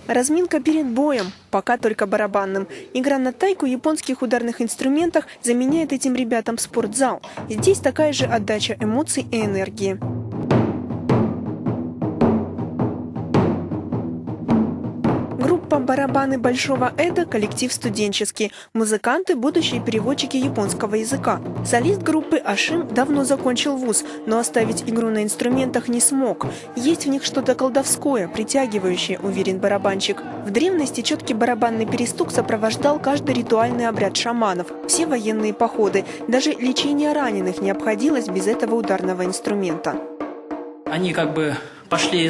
Разминка перед боем, пока только барабанным. Игра на тайку японских ударных инструментах заменяет этим ребятам спортзал. Здесь такая же отдача эмоций и энергии. Группа «Барабаны Большого Эда» – коллектив студенческий. Музыканты – будущие переводчики японского языка. Солист группы Ашим давно закончил вуз, но оставить игру на инструментах не смог. Есть в них что-то колдовское, притягивающее, уверен барабанщик. В древности четкий барабанный перестук сопровождал каждый ритуальный обряд шаманов, все военные походы. Даже лечение раненых не обходилось без этого ударного инструмента. Они как бы пошли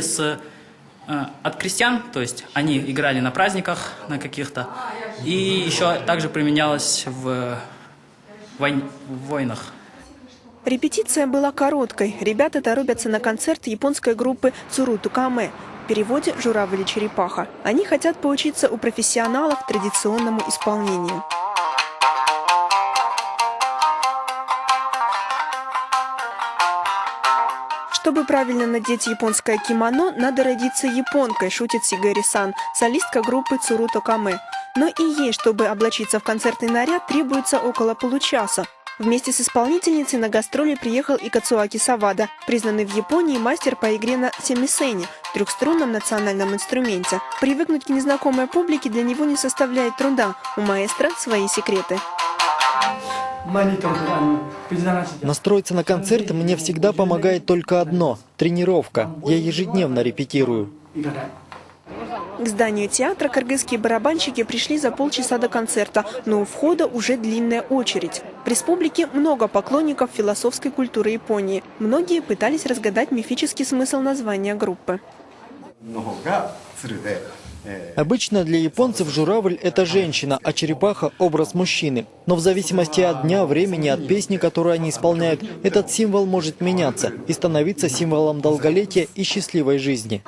от крестьян, то есть они играли на праздниках, на каких-то, и еще также применялось в войнах. Репетиция была короткой. Ребята торопятся на концерт японской группы «Цуруту Каме». В переводе «Журавль и черепаха». Они хотят поучиться у профессионалов традиционному исполнению. Чтобы правильно надеть японское кимоно, надо родиться японкой, шутит Сигари-сан, солистка группы «Цуруту Каме». Но и ей, чтобы облачиться в концертный наряд, требуется около получаса. Вместе с исполнительницей на гастроли приехал и Кацуаки Савада, признанный в Японии мастер по игре на семисене, трехструнном национальном инструменте. Привыкнуть к незнакомой публике для него не составляет труда. У маэстро свои секреты. Настроиться на концерт мне всегда помогает только одно – тренировка. Я ежедневно репетирую. К зданию театра кыргызские барабанщики пришли за полчаса до концерта, но у входа уже длинная очередь. В республике много поклонников философской культуры Японии. Многие пытались разгадать мифический смысл названия группы. Обычно для японцев журавль – это женщина, а черепаха – образ мужчины. Но в зависимости от дня, времени, от песни, которую они исполняют, этот символ может меняться и становиться символом долголетия и счастливой жизни.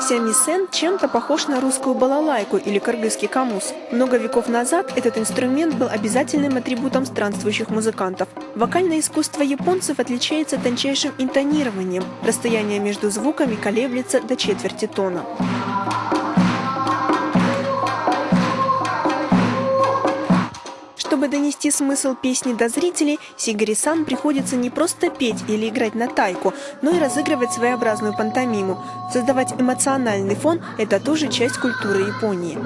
Семисен чем-то похож на русскую балалайку или кыргызский камус. Много веков назад этот инструмент был обязательным атрибутом странствующих музыкантов. Вокальное искусство японцев отличается тончайшим интонированием. Расстояние между звуками колеблется до четверти тона. Чтобы донести смысл песни до зрителей, Сигари-сан приходится не просто петь или играть на тайку, но и разыгрывать своеобразную пантомиму. Создавать эмоциональный фон – это тоже часть культуры Японии.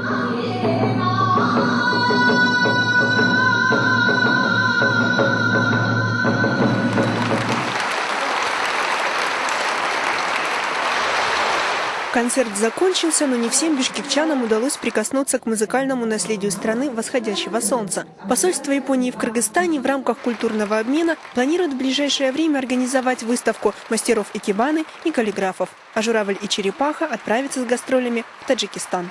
Концерт закончился, но не всем бишкекчанам удалось прикоснуться к музыкальному наследию страны восходящего солнца. Посольство Японии в Кыргызстане в рамках культурного обмена планирует в ближайшее время организовать выставку мастеров икебаны и каллиграфов. А «Журавль и черепаха» отправится с гастролями в Таджикистан.